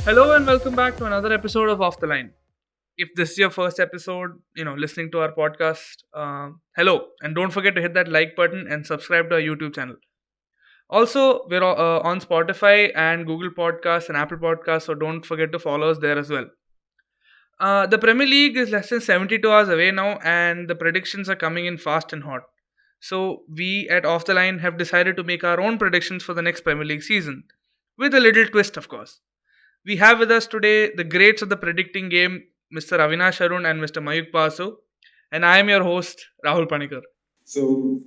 Hello and welcome back to another episode of Off the Line. If this is your first episode, listening to our podcast, hello, and don't forget to hit that like button and subscribe to our YouTube channel. Also, we're on Spotify and Google Podcasts and Apple Podcasts, so don't forget to follow us there as well. The Premier League is less than 72 hours away now, and the predictions are coming in fast and hot. So, we at Off the Line have decided to make our own predictions for the next Premier League season, with a little twist, of course. We have with us today the greats of the predicting game, Mr. Avinash Arun and Mr. Mayuk Pasu, and I am your host, Rahul Panikar. So,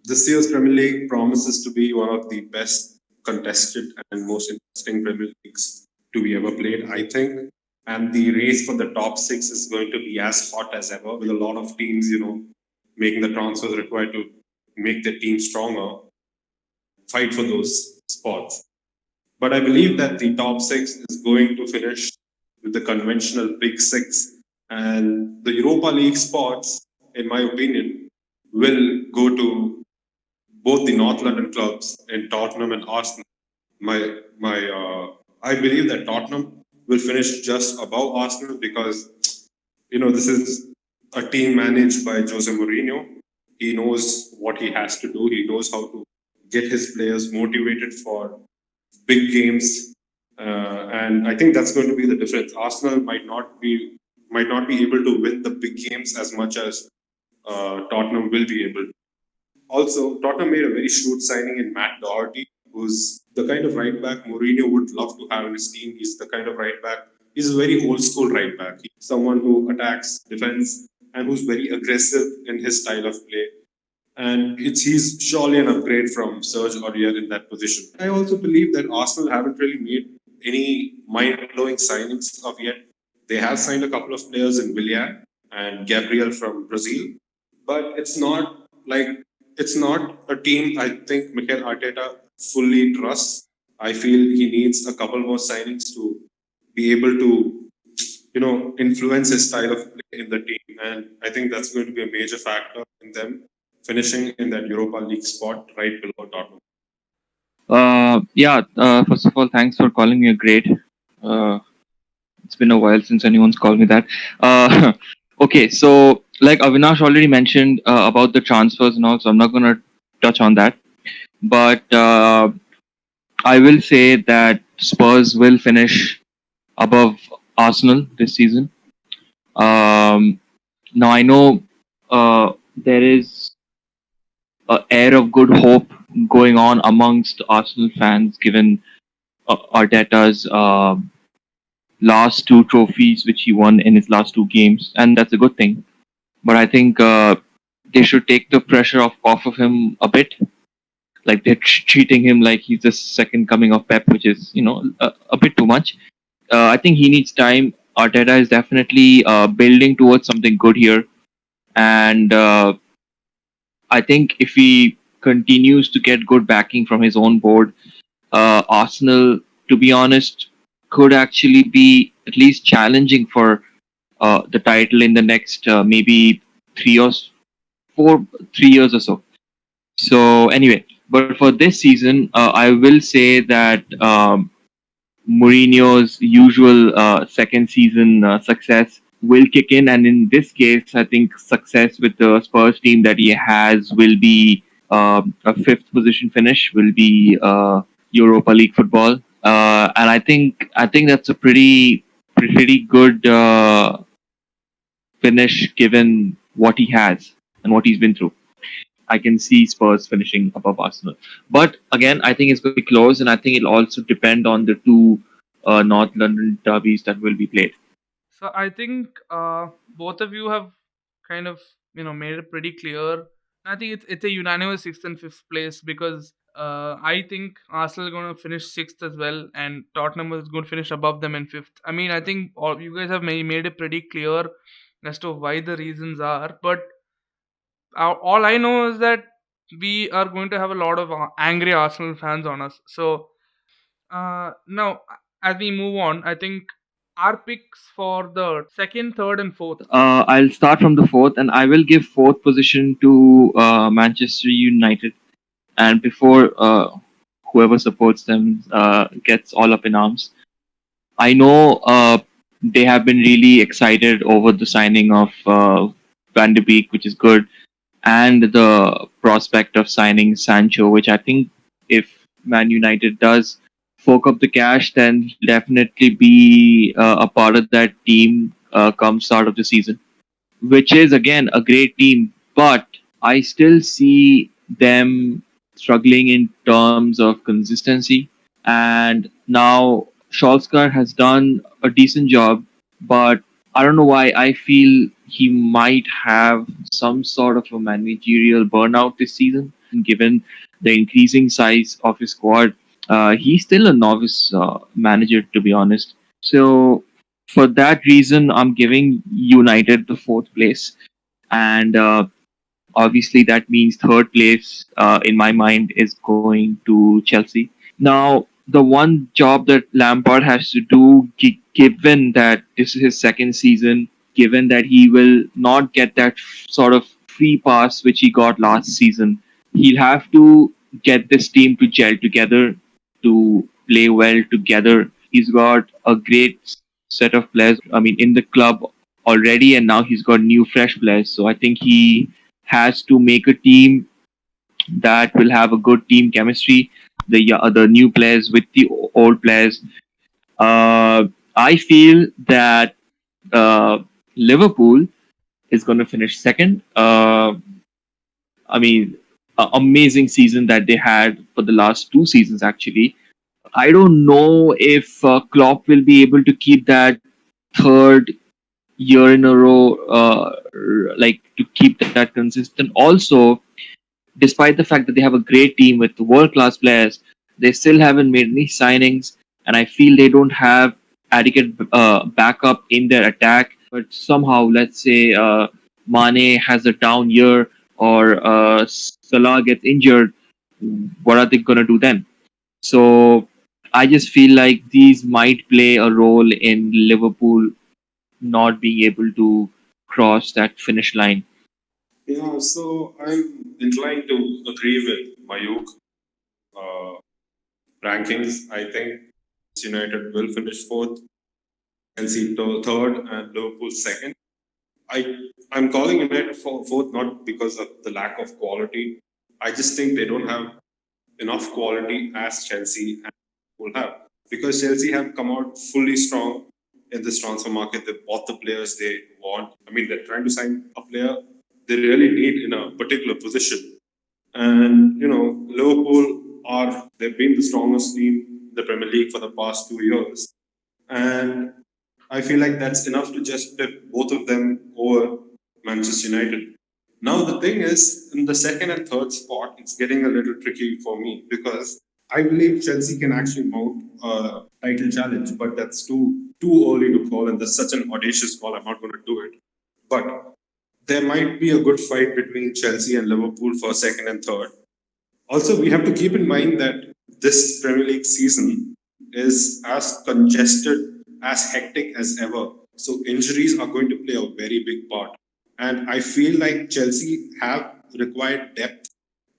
this year's Premier League promises to be one of the best contested and most interesting Premier Leagues to be ever played, I think. And the race for the top six is going to be as hot as ever, with a lot of teams, making the transfers required to make their team stronger, fight for those spots. But I believe that the top six is going to finish with the conventional big six. And the Europa League spots, in my opinion, will go to both the North London clubs in Tottenham and Arsenal. I believe that Tottenham will finish just above Arsenal because this is a team managed by Jose Mourinho. He knows what he has to do. He knows how to get his players motivated for big games, and I think that's going to be the difference. Arsenal might not be able to win the big games as much as Tottenham will be able to. Also, Tottenham made a very shrewd signing in Matt Doherty, who's the kind of right back Mourinho would love to have in his team. He's the kind of right back. He's a very old school right back. He's someone who attacks, defends, and who's very aggressive in his style of play. And he's surely an upgrade from Serge Aurier in that position. I also believe that Arsenal haven't really made any mind-blowing signings of yet. They have signed a couple of players in Willian and Gabriel from Brazil, but it's not a team I think Mikel Arteta fully trusts. I feel he needs a couple more signings to be able to, influence his style of play in the team. And I think that's going to be a major factor in them finishing in that Europa League spot right below Tottenham. First of all, thanks for calling me a great. It's been a while since anyone's called me that. Okay, so like Avinash already mentioned about the transfers and all, so I'm not going to touch on that. But I will say that Spurs will finish above Arsenal this season. Now I know there is an air of good hope going on amongst Arsenal fans, given Arteta's last two trophies which he won in his last two games, and that's a good thing. But I think they should take the pressure off of him a bit. Like they're treating him like he's the second coming of Pep, which is a bit too much. I think he needs time. Arteta is definitely building towards something good here, and I think if he continues to get good backing from his own board, Arsenal, to be honest, could actually be at least challenging for the title in the next maybe 3 years or so. So anyway, but for this season, I will say that Mourinho's usual second season success will kick in, and in this case, I think success with the Spurs team that he has will be a fifth position finish, will be Europa League football, and I think that's a pretty good finish given what he has and what he's been through. I can see Spurs finishing above Arsenal, but again, I think it's going to be close, and I think it'll also depend on the two North London derbies that will be played. So I think both of you have kind of made it pretty clear. I think it's a unanimous sixth and fifth place because I think Arsenal are going to finish sixth as well, and Tottenham is going to finish above them in fifth. I mean, I think all you guys have made it pretty clear as to why the reasons are, but all I know is that we are going to have a lot of angry Arsenal fans on us. So now, as we move on, I think our picks for the second, third, and fourth. I'll start from the fourth, and I will give fourth position to Manchester United. And before whoever supports them gets all up in arms, I know they have been really excited over the signing of Van de Beek, which is good, and the prospect of signing Sancho, which I think if Man United does fork up the cash, then he'll definitely be a part of that team come start of the season, which is again a great team. But I still see them struggling in terms of consistency. And now Solskjaer has done a decent job, but I don't know why I feel he might have some sort of a managerial burnout this season, given the increasing size of his squad. He's still a novice manager, to be honest. So for that reason, I'm giving United the fourth place, and obviously that means third place in my mind is going to Chelsea. Now, the one job that Lampard has to do, given that this is his second season, given that he will not get that sort of free pass which he got last season, he'll have to get this team to gel together, to play well together. He's got a great set of players, I mean, in the club already, and now he's got new, fresh players. So I think he has to make a team that will have a good team chemistry. The new players with the old players. I feel that Liverpool is going to finish second. I mean, amazing season that they had for the last two seasons. Actually, I don't know if Klopp will be able to keep that third year in a row, like to keep that consistent. Also, despite the fact that they have a great team with world class players, they still haven't made any signings, and I feel they don't have adequate backup in their attack. But somehow, let's say Mane has a down year or Salah gets injured, what are they gonna do then? So I just feel like these might play a role in Liverpool not being able to cross that finish line. Yeah, so I'm inclined to agree with Mayuk. Uh, Rankings, I think United will finish fourth, Chelsea third, and Liverpool second. I'm calling United for fourth not because of the lack of quality. I just think they don't have enough quality as Chelsea and will have, because Chelsea have come out fully strong in this transfer market. They bought the players they want. I mean, they're trying to sign a player they really need in a particular position. And Liverpool they've been the strongest team in the Premier League for the past 2 years, and I feel like that's enough to just tip both of them over Manchester United. Now the thing is, in the second and third spot, it's getting a little tricky for me because I believe Chelsea can actually mount a title challenge, but that's too early to call, and that's such an audacious call. I'm not going to do it, but there might be a good fight between Chelsea and Liverpool for second and third. Also, we have to keep in mind that this Premier League season is as congested, as hectic as ever. So injuries are going to play a very big part. And I feel like Chelsea have required depth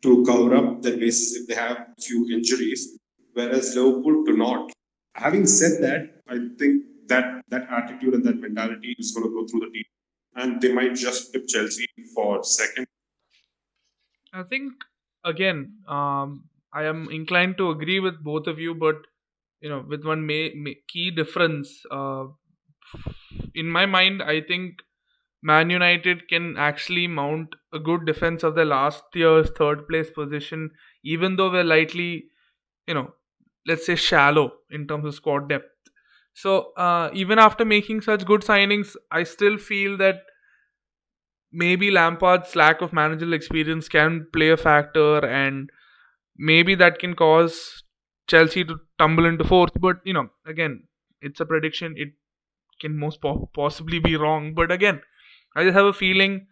to cover up their bases if they have a few injuries, whereas Liverpool do not. Having said that, I think that attitude and that mentality is going to go through the team, and they might just tip Chelsea for second. I think again, I am inclined to agree with both of you, but with one key difference. In my mind, I think Man United can actually mount a good defense of the last year's third place position, even though we're lightly, you know, let's say shallow in terms of squad depth. So even after making such good signings, I still feel that maybe Lampard's lack of managerial experience can play a factor, and maybe that can cause Chelsea to tumble into fourth. But again, it's a prediction. It can most possibly be wrong. But again, I just have a feeling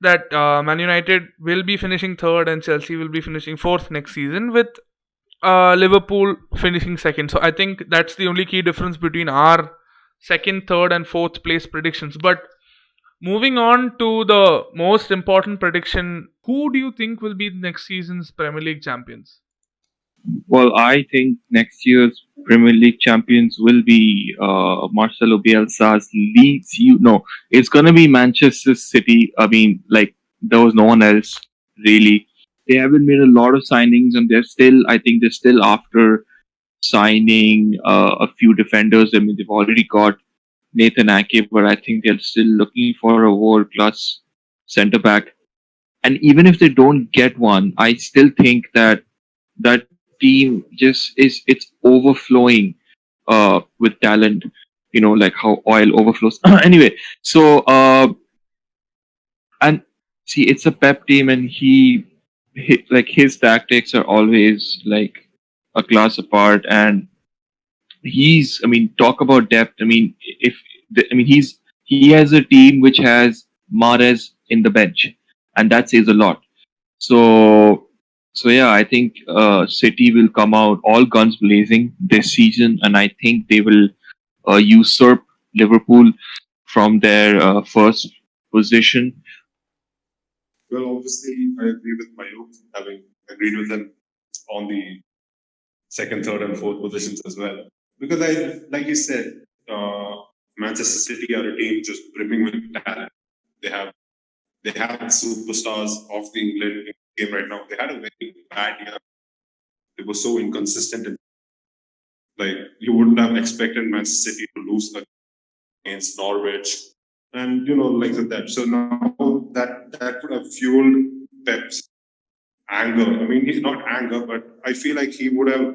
that Man United will be finishing third and Chelsea will be finishing fourth next season, with Liverpool finishing second. So I think that's the only key difference between our second, third, and fourth place predictions. But moving on to the most important prediction, who do you think will be next season's Premier League champions? Well, I think next year's Premier League champions will be Marcelo Bielsa's Leeds. No, it's gonna be Manchester City. I mean, like there was no one else really. They haven't made a lot of signings, and they're still. I think they're still after signing a few defenders. I mean, they've already got Nathan Ake, but I think they're still looking for a world class centre back. And even if they don't get one, I still think that that team just is it's overflowing with talent. You know, like how oil overflows. Anyway, so and see, it's a Pep team, and like his tactics are always like a class apart. And I mean, talk about depth. I mean, I mean, he has a team which has Mahrez in the bench, and that says a lot. So, so yeah, I think City will come out all guns blazing this season, and I think they will usurp Liverpool from their first position. Well, obviously, I agree with Mayuk, having agreed with him on the second, third, and fourth positions as well. Because like you said, Manchester City are a team just brimming with talent. They have they have superstars of the England game right now. They had a very bad year. They were so inconsistent. Like you wouldn't have expected Manchester City to lose against Norwich, and like that. So now that would have fueled Pep's anger. I mean, he's not anger, but I feel like he would have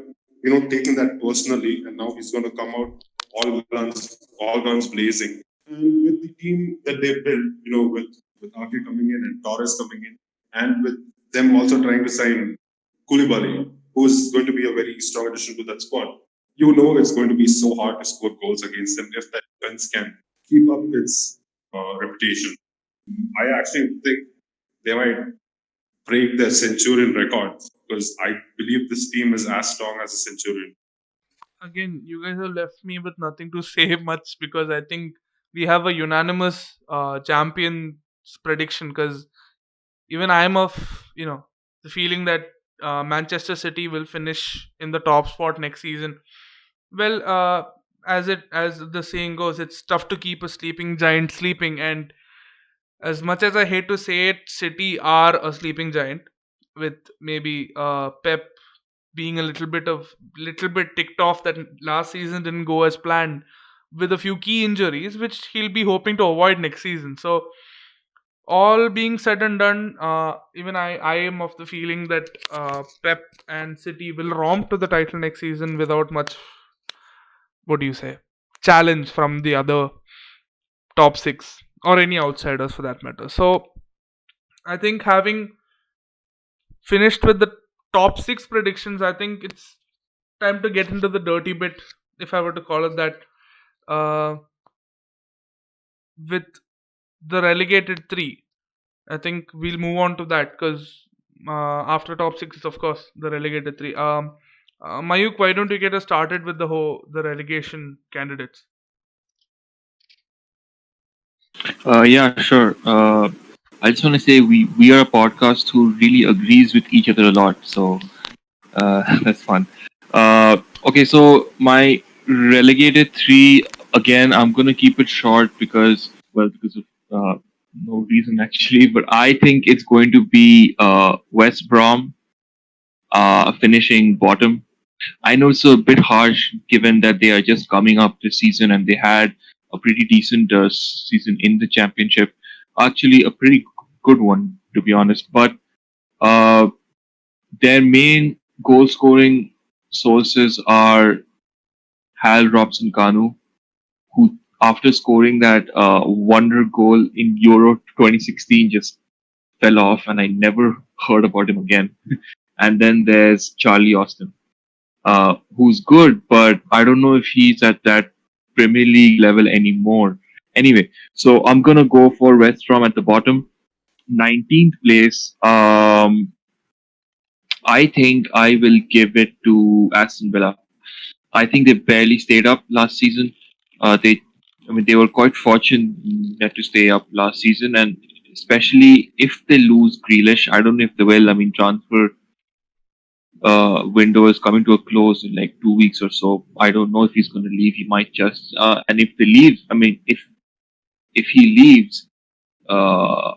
taken that personally, and now he's going to come out all guns blazing. And with the team that they built, with Ake coming in and Torres coming in, and with them also trying to sign Koulibaly, who's going to be a very strong addition to that squad. It's going to be so hard to score goals against them if that defense can keep up its reputation. I actually think they might break the Centurion record because I believe this team is as strong as a Centurion. Again, you guys have left me with nothing to say much because I think we have a unanimous champions prediction. Because even I'm of the feeling that Manchester City will finish in the top spot next season. Well, as the saying goes, it's tough to keep a sleeping giant sleeping, and as much as I hate to say it, City are a sleeping giant with maybe Pep being a little bit ticked off that last season didn't go as planned with a few key injuries, which he'll be hoping to avoid next season. So all being said and done, even I am of the feeling that Pep and City will romp to the title next season without much, what do you say, challenge from the other top six or any outsiders for that matter. So I think having finished with the top six predictions, I think it's time to get into the dirty bit, if I were to call it that, uh, with the relegated three. I think we'll move on to that because after top six is of course the relegated three. Mayuk, why don't you get us started with the relegation candidates? Yeah, sure. I just want to say we are a podcast who really agrees with each other a lot, so that's fun. Okay, so my relegated three again. I'm gonna keep it short because of no reason actually, but I think it's going to be West Brom finishing bottom. I know it's a bit harsh given that they are just coming up this season and they had a pretty decent season in the championship. Actually, a pretty good one, to be honest. But uh, their main goal scoring sources are Hal Robson Kanu, who, after scoring that wonder goal in Euro 2016, just fell off and I never heard about him again. And then there's Charlie Austin, who's good, but I don't know if he's at that Premier League level anymore. Anyway, so I'm gonna go for West Brom at the bottom, 19th place. I think I will give it to Aston Villa. I think they barely stayed up last season. I mean, they were quite fortunate to stay up last season, and especially if they lose Grealish, I don't know if they will. I mean, transfer window is coming to a close in like 2 weeks or so. I don't know if he's going to leave. He might just, and if they leave, I mean, if he leaves, uh,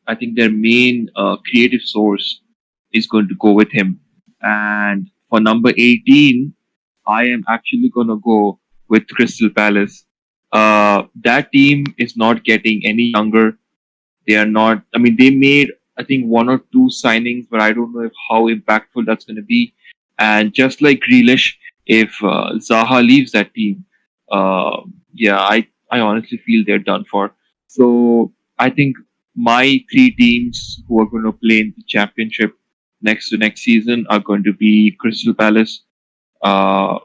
I think their main creative source is going to go with him. And for number 18, I am actually going to go with Crystal Palace. That team is not getting any younger. They are not, I mean, they made, I think, one or two signings, but I don't know if how impactful that's going to be. And just like Grealish, if Zaha leaves that team, yeah, I honestly feel they're done for. So I think my three teams who are going to play in the championship next to next season are going to be Crystal Palace, uh,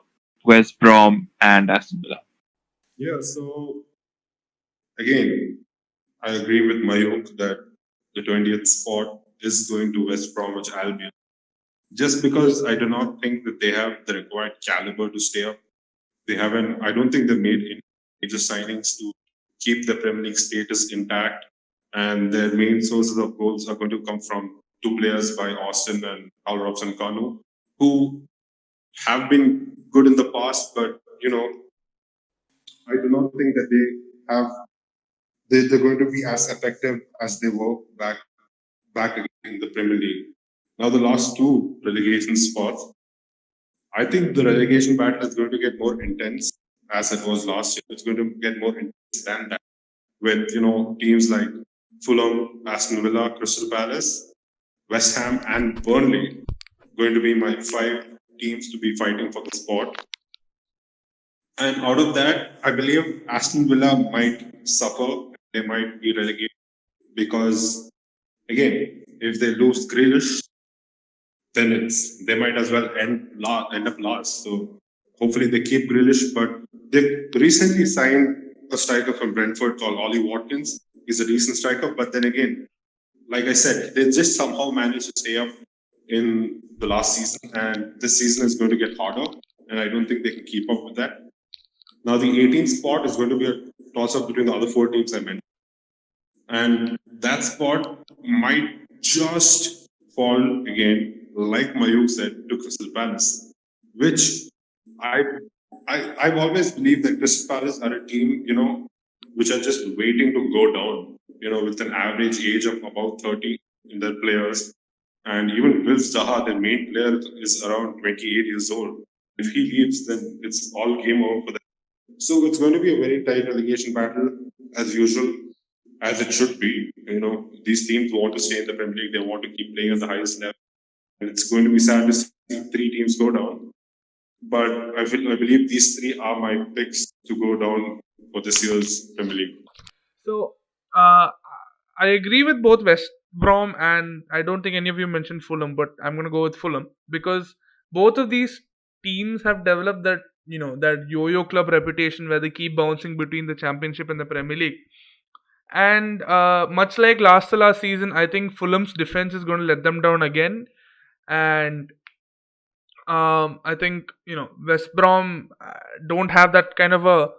West Brom, and Aston Villa. Yeah, so again, I agree with Mayuk that the 20th spot is going to West Bromwich Albion. Just because I do not think that they have the required caliber to stay up. They haven't, I don't think they've made any major signings to keep the Premier League status intact. And their main sources of goals are going to come from two players by Austin and Al Robson Kanu, who have been good in the past, but I do not think that they're going to be as effective as they were back in the Premier League. Now the last two relegation spots, I think the relegation battle is going to get more intense as it was last year. It's going to get more intense than that with teams like Fulham, Aston Villa, Crystal Palace, West Ham, and Burnley going to be my five teams to be fighting for the spot. And out of that, I believe Aston Villa might suffer. They might be relegated because, again, if they lose Grealish, then they might as well end up last. So hopefully they keep Grealish. But they recently signed a striker from Brentford called Ollie Watkins. He's a decent striker, but then again, like I said, they just somehow managed to stay up in the last season, and this season is going to get harder, and I don't think they can keep up with that. Now, the 18th spot is going to be a toss-up between the other four teams I mentioned. And that spot might just fall again, like Mayuk said, to Crystal Palace, which I've always believed that Crystal Palace are a team, which are just waiting to go down, with an average age of about 30 in their players. And even Will Zaha, their main player, is around 28 years old. If he leaves, then it's all game over for them. So it's going to be a very tight relegation battle, as usual, as it should be. These teams want to stay in the Premier League. They want to keep playing at the highest level. And it's going to be sad to see three teams go down. But I believe these three are my picks to go down for this year's Premier League. So, I agree with both West Brom and I don't think any of you mentioned Fulham, but I'm going to go with Fulham because both of these teams have developed that that yo-yo club reputation where they keep bouncing between the Championship and the Premier League. And much like last season, I think Fulham's defense is going to let them down again. And I think West Brom don't have that kind of a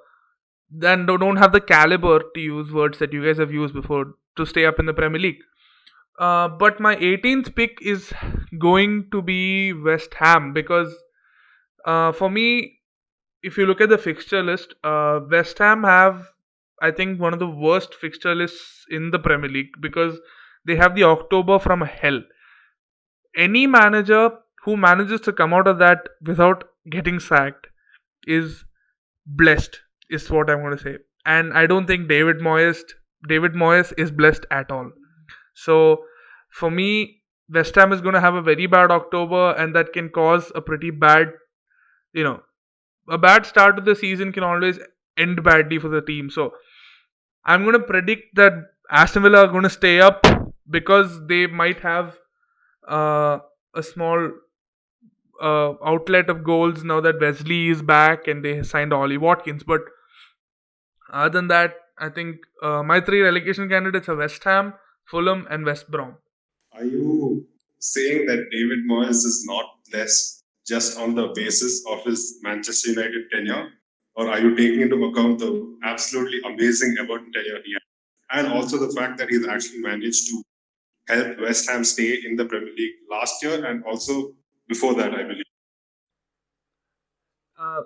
then don't have the caliber, to use words that you guys have used before, to stay up in the Premier League. But my 18th pick is going to be West Ham because for me, if you look at the fixture list, West Ham have, I think, one of the worst fixture lists in the Premier League because they have the October from hell. Any manager who manages to come out of that without getting sacked is blessed, is what I'm going to say. And I don't think David Moyes is blessed at all. So for me, West Ham is going to have a very bad October, and that can cause a pretty bad, a bad start to the season can always end badly for the team. So I'm going to predict that Aston Villa are going to stay up because they might have a small outlet of goals now that Wesley is back and they signed Ollie Watkins. But other than that, I think my three relegation candidates are West Ham, Fulham, and West Brom. Are you saying that David Moyes is not blessed just on the basis of his Manchester United tenure? Or are you taking into account the absolutely amazing Everton tenure he had? And also the fact that he's actually managed to help West Ham stay in the Premier League last year and also before that, I believe. Uh,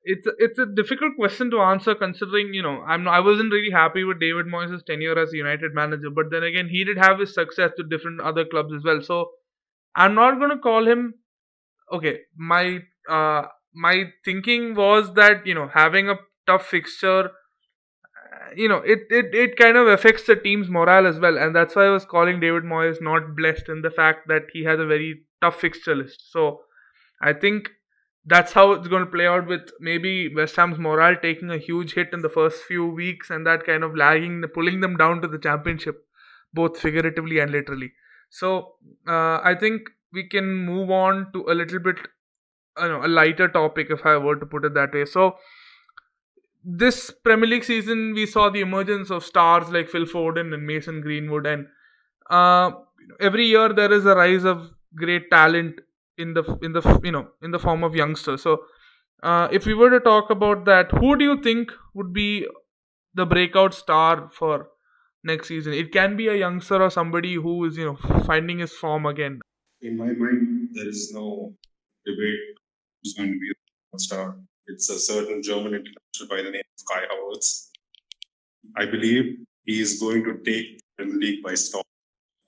it's a difficult question to answer considering I wasn't really happy with David Moyes' tenure as a United manager, but then again he did have his success with different other clubs as well. So I'm not going to call him okay. My thinking was that having a tough fixture, it kind of affects the team's morale as well, and that's why I was calling David Moyes not blessed in the fact that he has a very tough fixture list. So I think that's how it's going to play out, with maybe West Ham's morale taking a huge hit in the first few weeks and that kind of pulling them down to the championship, both figuratively and literally. So I think we can move on to a little bit, a lighter topic, if I were to put it that way. So this Premier League season, we saw the emergence of stars like Phil Foden and Mason Greenwood, and uh, every year there is a rise of great talent in the form of youngsters. So, if we were to talk about that, who do you think would be the breakout star for next season? It can be a youngster or somebody who is finding his form again. In my mind, there is no debate who's going to be the star. It's a certain German international by the name of Kai Havertz. I believe he is going to take the Premier League by storm.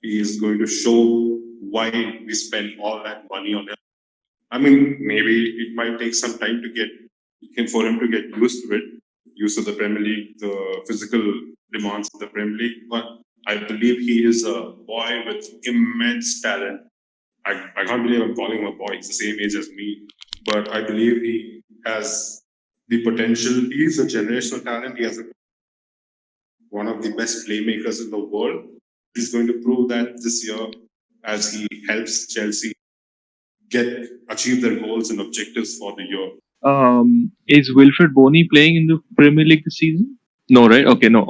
He is going to show why we spend all that money on him. I mean, maybe it might take some time for him to get used to it, used to the Premier League, the physical demands of the Premier League. But I believe he is a boy with immense talent. I can't believe I'm calling him a boy. He's the same age as me. But I believe he has the potential. He is a generational talent. He has one of the best playmakers in the world. He's going to prove that this year as he helps Chelsea achieve their goals and objectives for the year. Is Wilfred Boney playing in the Premier League this season? No, right? Okay, no.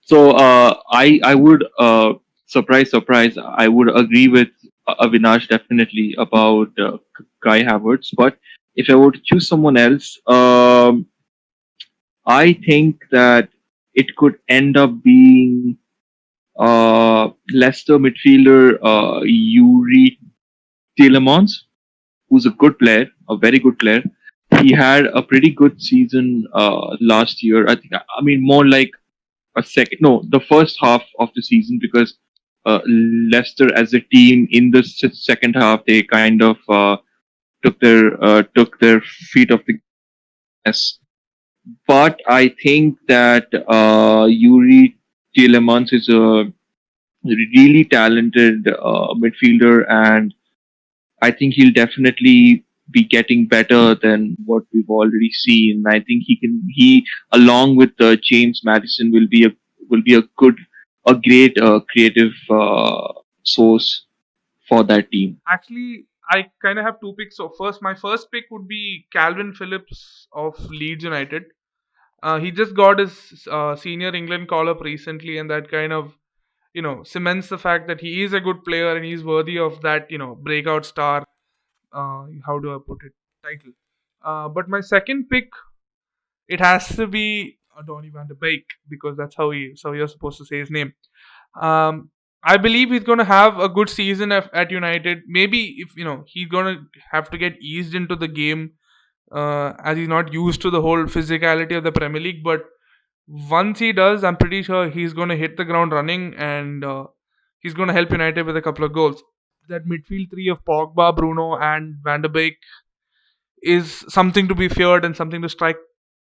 So I would surprise, I would agree with Avinash definitely about Kai Havertz. But if I were to choose someone else, I think that it could end up being Leicester midfielder Yuri Tielemans, who's a good player, a very good player. He had a pretty good season last year. I mean, more like the first half of the season, because Leicester as a team in the second half, they kind of took their feet off the gas. But I think that Yuri Tielemans is a really talented midfielder, and I think he'll definitely be getting better than what we've already seen. I think he along with James Madison will be a great creative source for that team. Actually, I kind of have two picks. So my first pick would be Calvin Phillips of Leeds United. He just got his senior England call up recently, and that kind of cements the fact that he is a good player and he's worthy of that breakout star. How do I put it? Title. But my second pick, it has to be Donny van de Beek, because that's how you're supposed to say his name. I believe he's going to have a good season at United. Maybe if he's going to have to get eased into the game, as he's not used to the whole physicality of the Premier League. But once he does, I'm pretty sure he's going to hit the ground running, and he's going to help United with a couple of goals. That midfield three of Pogba, Bruno, and Van de Beek is something to be feared and something to strike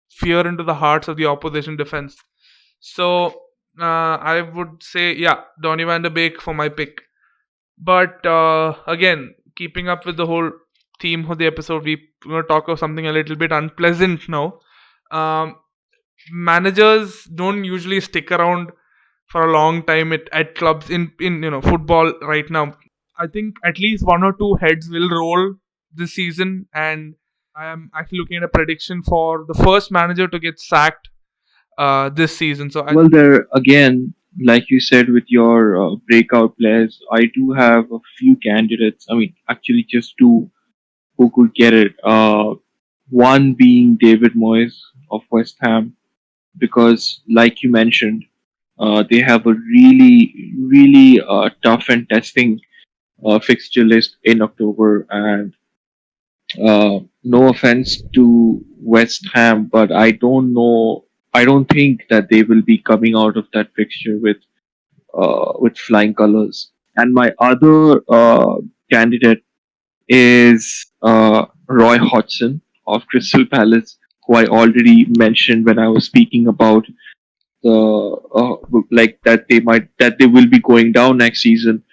fear into the hearts of the opposition defense. So I would say, yeah, Donny van de Beek for my pick. But again, keeping up with the whole theme of the episode, we're going to talk of something a little bit unpleasant now. Managers don't usually stick around for a long time at clubs in football right now. I think at least one or two heads will roll this season, and I am actually looking at a prediction for the first manager to get sacked this season. So Well, there again, like you said with your breakout players, I do have a few candidates. I mean, actually, just two who could get it. One being David Moyes of West Ham, because, like you mentioned, they have a really, really tough and testing fixture list in October. And no offense to West Ham, but I don't know. I don't think that they will be coming out of that fixture with flying colors. And my other candidate is Roy Hodgson of Crystal Palace, who I already mentioned when I was speaking about the like that they will be going down next season.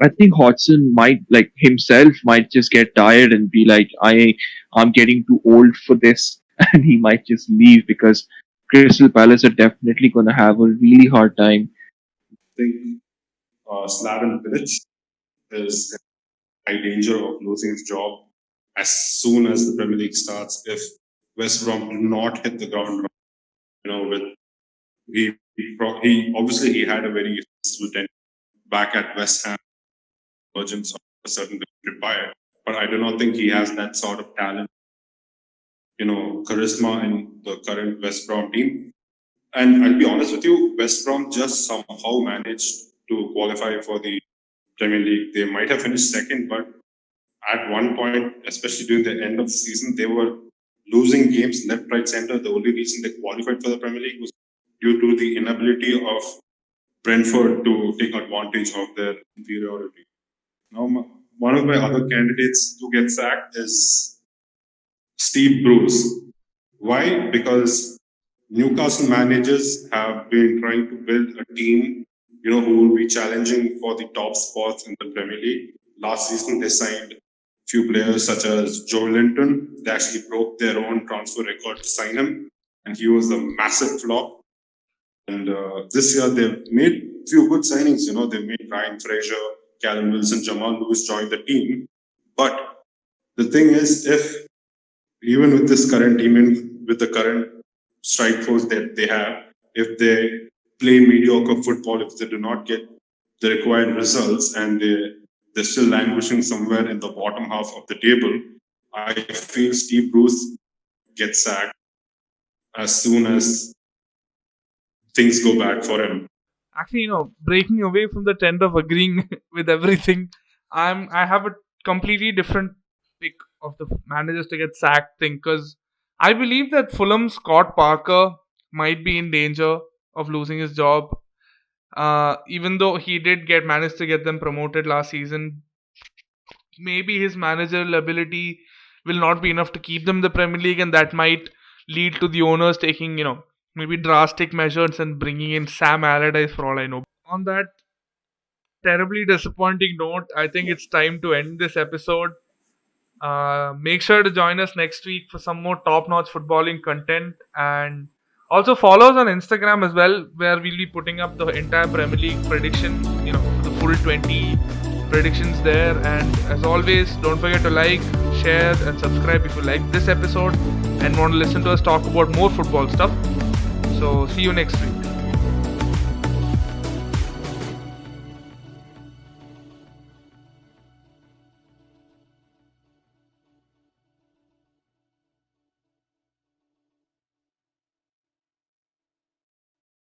I think Hodgson might like himself might just get tired and be like, I'm getting too old for this, and he might just leave because Crystal Palace are definitely going to have a really hard time. I think Slaven Bilic is in high danger of losing his job as soon as the Premier League starts if West Brom do not hit the ground running. With he obviously he had a very successful tenure back at West Ham, emergence of a certain required, but I do not think he has that sort of talent, charisma in the current West Brom team. And I'll be honest with you, West Brom just somehow managed to qualify for the Premier League. They might have finished second, but at one point, especially during the end of the season, they were losing games left, right, center. The only reason they qualified for the Premier League was due to the inability of Brentford to take advantage of their inferiority. Now, one of my other candidates to get sacked is Steve Bruce. Why? Because Newcastle managers have been trying to build a team, who will be challenging for the top spots in the Premier League. Last season, they signed a few players such as Joe Linton. They actually broke their own transfer record to sign him, and he was a massive flop. And this year, they've made a few good signings. They made Ryan Fraser, Callum Wilson, Jamal Lewis join the team. But the thing is, if even with this current team, with the current strike force that they have, if they play mediocre football, if they do not get the required results and they're still languishing somewhere in the bottom half of the table, I feel Steve Bruce gets sacked as soon as things go bad for him. Actually, breaking away from the trend of agreeing with everything, I have a completely different pick of the managers to get sacked thing, because I believe that Fulham's Scott Parker might be in danger of losing his job. Even though he did manage to get them promoted last season, maybe his managerial ability will not be enough to keep them in the Premier League, and that might lead to the owners taking, maybe drastic measures and bringing in Sam Allardyce for all I know. On that terribly disappointing note, I think it's time to end this episode. Make sure to join us next week for some more top-notch footballing content, and also follow us on Instagram as well, where we'll be putting up the entire Premier League prediction, the full 20 predictions there. And as always, don't forget to like, share and subscribe if you like this episode and want to listen to us talk about more football stuff. So see you next week.